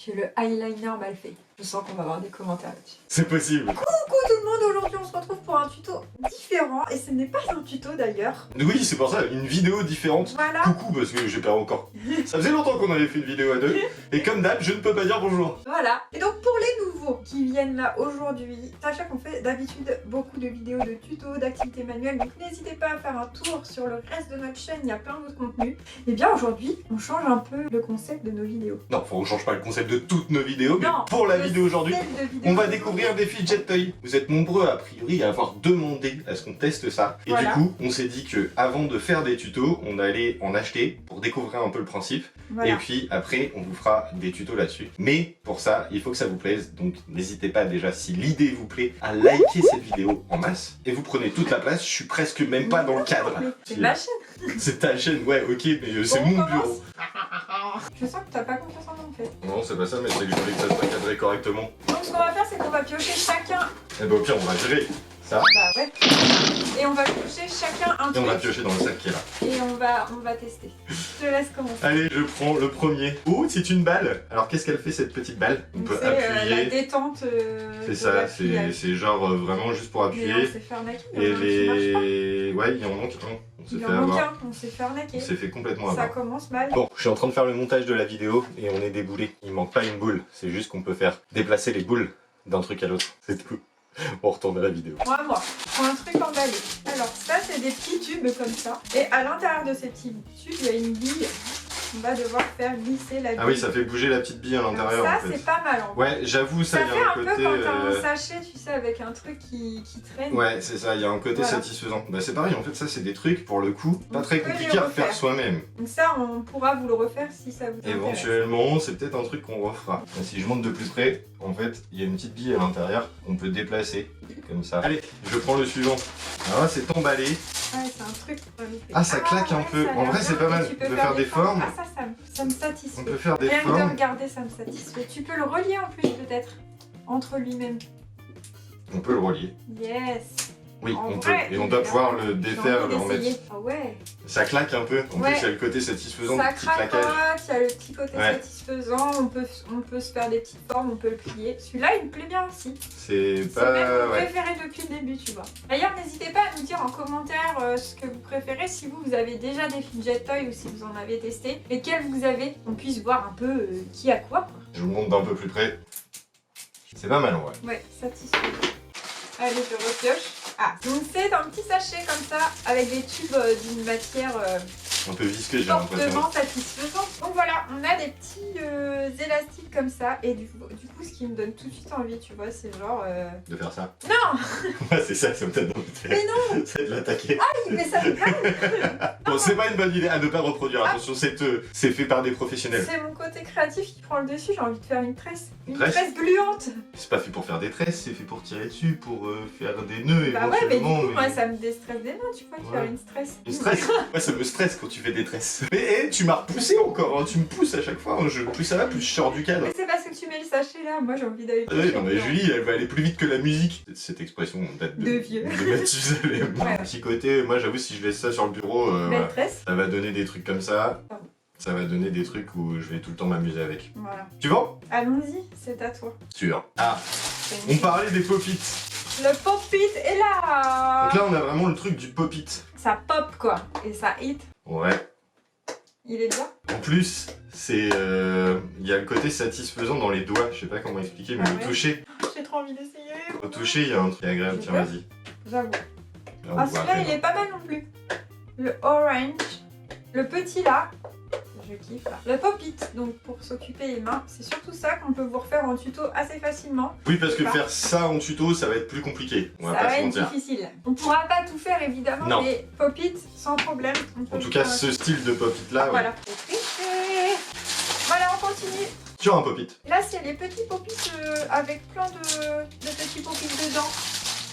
que le eyeliner mal fait. Je sens qu'on va avoir des commentaires là-dessus. C'est possible. Coucou tout le monde, aujourd'hui on se retrouve pour un tuto différent et ce n'est pas un tuto d'ailleurs. Oui, c'est pour ça, une vidéo différente. Voilà. Coucou, parce que j'ai pas encore. Ça faisait longtemps qu'on avait fait une vidéo à deux. Et comme d'hab, je ne peux pas dire bonjour. Voilà. Et donc pour les nouveaux qui viennent là aujourd'hui, sachez qu'on fait d'habitude beaucoup de vidéos de tutos, d'activités manuelles, donc n'hésitez pas à faire un tour sur le reste de notre chaîne, il y a plein d'autres contenus. Et bien aujourd'hui, on change un peu le concept de nos vidéos. Non, on change pas le concept de toutes nos vidéos, mais Non, pour la vidéo aujourd'hui, on on va découvrir des fidget toys. Vous êtes nombreux a priori à avoir demandé à ce qu'on teste ça. Et voilà. du coup, on s'est dit que avant de faire des tutos, on allait en acheter pour découvrir un peu le principe. Voilà. Et puis après, on vous fera des tutos là-dessus. Mais pour ça, il faut que ça vous plaise. Donc n'hésitez pas déjà, si l'idée vous plaît, à liker cette vidéo en masse. Et vous prenez toute la place. Je suis presque même pas dans le cadre. C'est ma chaîne. C'est ta chaîne, ouais, ok, mais c'est Bon, mon on commence. bureau. Je sens que t'as pas confiance en moi en fait. Non, c'est pas ça, mais c'est que je voulais que ça soit cadré correctement. Donc ce qu'on va faire, c'est qu'on va piocher chacun. Et bah au pire, on va gérer ça. Bah ouais. Et on va piocher chacun un Et truc. on va piocher dans le sac qui est là. Et on va tester. Je te laisse commencer. Allez, je prends le premier. Oh, c'est une balle. Alors qu'est-ce qu'elle fait cette petite balle? On Donc, peut c'est la appuyer. détente. C'est de ça, l'appuyage. c'est genre vraiment juste pour Mais appuyer. on s'est fait arnaquer. Il y Et en a un qui marche pas. les... Ouais, il en manque un. On s'est Il fait en manque avoir. un, on s'est fait arnaquer. On s'est fait complètement Ça avoir. commence mal. Bon, je suis en train de faire le montage de la vidéo et on est déboulé. Il manque pas une boule. C'est juste qu'on peut faire déplacer les boules d'un truc à l'autre. C'est tout. On retourne à la vidéo. Moi, je prends un truc emballé. Alors ça, c'est des petits tubes comme ça. Et à l'intérieur de ces petits tubes, il y a une bille. On va devoir faire glisser la bille. Ah oui, ça fait bouger la petite bille à Alors l'intérieur ça, en fait. c'est pas mal en vrai. Ouais, j'avoue, ça, Ça il y fait a un un peu côté... quand t'as un sachet, tu sais, avec un truc qui traîne. Ouais, c'est ça, il y a un côté Voilà. satisfaisant. Bah c'est pareil, en fait ça c'est des trucs, pour le coup, pas On très peut les compliqués à refaire. faire soi-même. Donc ça, on pourra vous le refaire si ça vous intéresse. Éventuellement, c'est peut-être un truc qu'on refera. Et si je monte de plus près, en fait, il y a une petite bille à l'intérieur qu'on peut déplacer, comme ça. Allez, je prends le suivant. Alors là, c'est emballé. Ouais, c'est un truc. Ah, ça claque un peu. ça a En l'air vrai, c'est bien. pas mal. Et tu peux On peut faire des formes. Ah, ça me satisfait. On peut faire des Rien que de formes. regarder, ça me satisfait. Tu peux le relier en plus, peut-être, entre lui-même. On peut le relier. Yes. Oui, En on peut. vrai, Et on doit pouvoir le j'ai défaire, envie le remettre. d'essayer. Ah ouais. Ça claque un peu. En Ouais. plus, il y a le côté satisfaisant Ça du petit claquage. craque, il y a le petit côté Ouais. satisfaisant. On peut se faire des petites formes, on peut le plier. Celui-là, il me plaît bien aussi. C'est C'est même pas... mon Ouais. préféré depuis le début, tu vois. D'ailleurs, n'hésitez pas à nous dire en commentaire ce que vous préférez, si vous avez déjà des fidget toys ou si vous en avez testé, lesquels vous avez, qu'on puisse voir un peu qui a quoi. Je vous montre d'un peu plus près. C'est pas mal en vrai. Ouais, satisfait. Allez, je repioche. Ah, donc c'est un petit sachet comme ça, avec des tubes d'une matière Un peu visqueux, j'ai l'impression. fortement satisfaisante. Donc voilà, on a des petits élastiques comme ça, et du coup, ce qui me donne tout de suite envie, tu vois, c'est genre... De faire ça. Non. Ouais, c'est ça, ça me donne envie de faire. Mais non. C'est de l'attaquer. Mais ça me plaît. Bon, c'est pas une bonne idée à ne pas reproduire. Attention, c'est fait par des professionnels. C'est mon côté créatif qui prend le dessus, j'ai envie de faire une tresse. Une Tresse tresse gluante. C'est pas fait pour faire des tresses, c'est fait pour tirer dessus, pour faire des nœuds Bah ouais, mais du éventuellement. coup, moi ça me déstresse des mains, tu vois, de Ouais. faire une stress. Une stress. Ouais, ça me stresse quand tu fais des tresses. Mais tu m'as repoussé encore, hein. Tu me pousses à chaque fois. Hein. Plus ça va, plus je sors du cadre. Mais c'est parce que tu mets le sachet là, moi j'ai envie d'aller Ah oui, non mais dedans. Julie, elle va aller plus vite que la musique. Cette expression date De vieux. De Mathusalem. Ouais. Petit côté, moi j'avoue, si je laisse ça sur le bureau, Belle voilà. tresse. Ça va donner des trucs comme ça. Pardon. Ça va donner des trucs où je vais tout le temps m'amuser avec. Voilà. Suivant? Allons-y, c'est à toi. Sûr. Ah, C'est on une- parlait des pop-it. Le pop-it est là. Donc là, on a vraiment le truc du pop-it. Ça pop quoi, et ça hit. Ouais. Il est bien. En plus, c'est, il y a le côté satisfaisant dans les doigts. Je sais pas comment expliquer, mais Ah le ouais. toucher. J'ai trop envie d'essayer. Au toucher, il y a un truc agréable. J'ai Tiens, peur. vas-y. J'avoue. Là, on Ah, voit celui-là, rien. il est pas mal non plus. Le orange. Le petit là. Je kiffe là. Le pop-it, donc pour s'occuper les mains. C'est surtout ça qu'on peut vous refaire en tuto assez facilement. Oui, parce que Pas. faire ça en tuto, ça va être plus compliqué. On va Ça pas va se être mentir. difficile. On pourra pas tout faire évidemment, Non. mais pop-it sans problème. On peut En tout le cas, faire. ce style de pop-it là, ouais. Voilà. J'ai triché. Voilà, on continue. Sur un pop-it. Là, c'est les petits pop-it avec plein de petits pop-it dedans.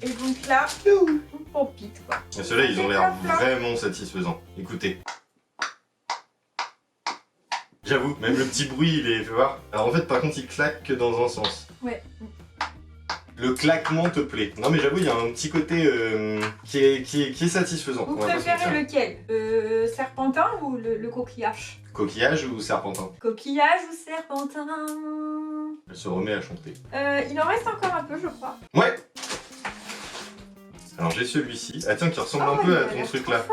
Et donc là, un pop-it quoi. Et ceux-là, ils ont l'air Plein. vraiment satisfaisants. Écoutez. J'avoue, même le petit bruit, il est... Fais voir. Alors en fait, par contre, il claque que dans un sens. Ouais. Le claquement te plaît. Non mais j'avoue, il y a un petit côté qui est satisfaisant. Vous on va pas se préférez mentir. lequel Serpentin ou le coquillage? Coquillage ou serpentin? Coquillage ou serpentin? Elle se remet à chanter. Il en reste encore un peu, je crois. Ouais. Alors j'ai celui-ci. Ah tiens, qui ressemble un peu à ton truc là.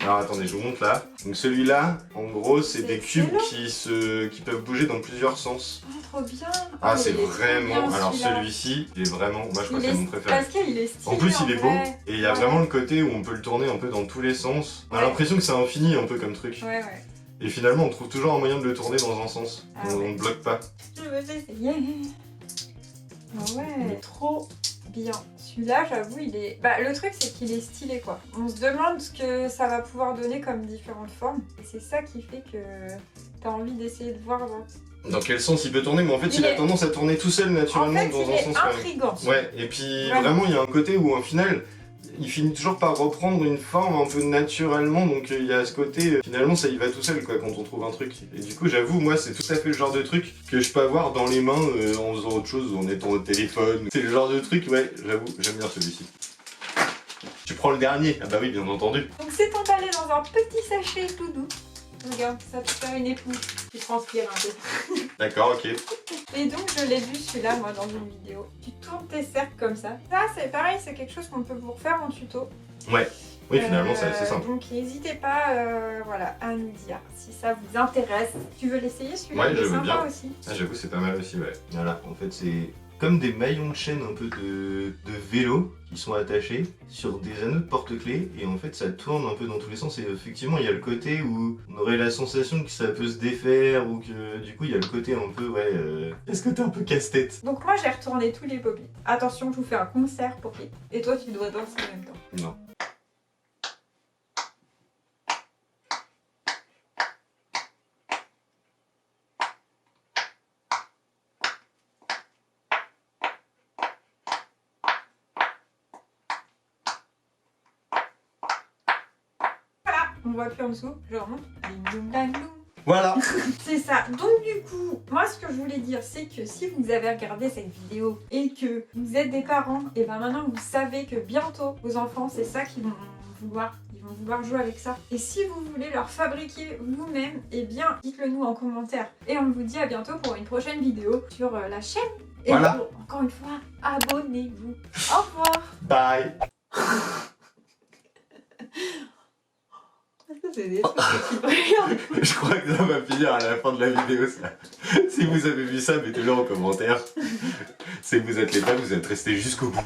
Alors attendez, je vous montre là. Donc celui-là, en gros, c'est des cubes qui peuvent bouger dans plusieurs sens. Oh, trop bien. Ah, Oh, c'est il est vraiment... trop bien, Alors celui-là. celui-ci, il est vraiment... Moi je crois que Il c'est est- mon préféré. Parce qu'il est stylé. En plus, il est beau. vrai. Et il y a Ouais. vraiment le côté où on peut le tourner un peu dans tous les sens. On a Ouais. l'impression que c'est infini un peu comme truc. Ouais, ouais. Et finalement, on trouve toujours un moyen de le tourner dans un sens. Ah On ouais. ne bloque pas. Je veux essayer. Ah ouais, trop bien. Celui-là, j'avoue, il est... Bah, le truc, c'est qu'il est stylé, quoi. On se demande ce que ça va pouvoir donner comme différentes formes. Et c'est ça qui fait que t'as envie d'essayer de voir... Dans quel sens il peut tourner? Mais en fait, il a tendance à tourner tout seul En naturellement fait, dans il un est sens quand même. intriguant. Ouais, et puis Vraiment. vraiment, il y a un côté où, au final, il finit toujours par reprendre une forme un peu naturellement. Donc, il y a ce côté, finalement, ça y va tout seul, quoi, quand on trouve un truc. Et du coup, j'avoue, moi, c'est tout à fait le genre de truc que je peux avoir dans les mains en faisant autre chose, en étant au téléphone. C'est le genre de truc, ouais, j'avoue, j'aime bien celui-ci. Tu prends le dernier? Ah bah oui, bien entendu. Donc c'est emballé dans un petit sachet tout doux. Regarde, ça peut faire une éponge qui transpire un peu. D'accord, ok. Et donc je l'ai vu celui-là moi dans une vidéo. Tu tournes tes cercles comme ça. Ça c'est pareil, c'est quelque chose qu'on peut vous refaire en tuto. Ouais. Oui, finalement, c'est assez simple. Donc n'hésitez pas voilà, à nous dire si ça vous intéresse. Tu veux l'essayer celui-là? Ouais, Il je est veux sympa bien. aussi. Ah, j'avoue, c'est pas mal aussi, ouais. Voilà, en fait, c'est comme des maillons de chaîne un peu de vélo qui sont attachés sur des anneaux de porte-clés et en fait, ça tourne un peu dans tous les sens et effectivement, il y a le côté où on aurait la sensation que ça peut se défaire ou que du coup, il y a le côté un peu, ouais, est-ce que t'es un peu casse-tête? Donc moi j'ai retourné tous les pop-it. Attention, je vous fais un concert pop-it. Et toi tu dois danser en même temps. Non. Voilà, on voit plus en dessous, je remonte. Ding, dong, dang, dong. Voilà. C'est ça. Donc du coup, moi ce que je voulais dire, c'est que si vous avez regardé cette vidéo et que vous êtes des parents, et ben maintenant vous savez que bientôt vos enfants, c'est ça qu'ils vont vouloir. Ils vont vouloir jouer avec ça. Et si vous voulez leur fabriquer vous-même, et bien dites-le nous en commentaire. Et on vous dit à bientôt pour une prochaine vidéo sur la chaîne. Et Voilà. pour, encore une fois, abonnez-vous. Au revoir. Bye. C'est des trucs que tu regardes. Je crois que ça va finir à la fin de la vidéo, ça. Si vous avez vu ça, mettez-le en commentaire. C'est que vous êtes les fans, vous êtes restés jusqu'au bout.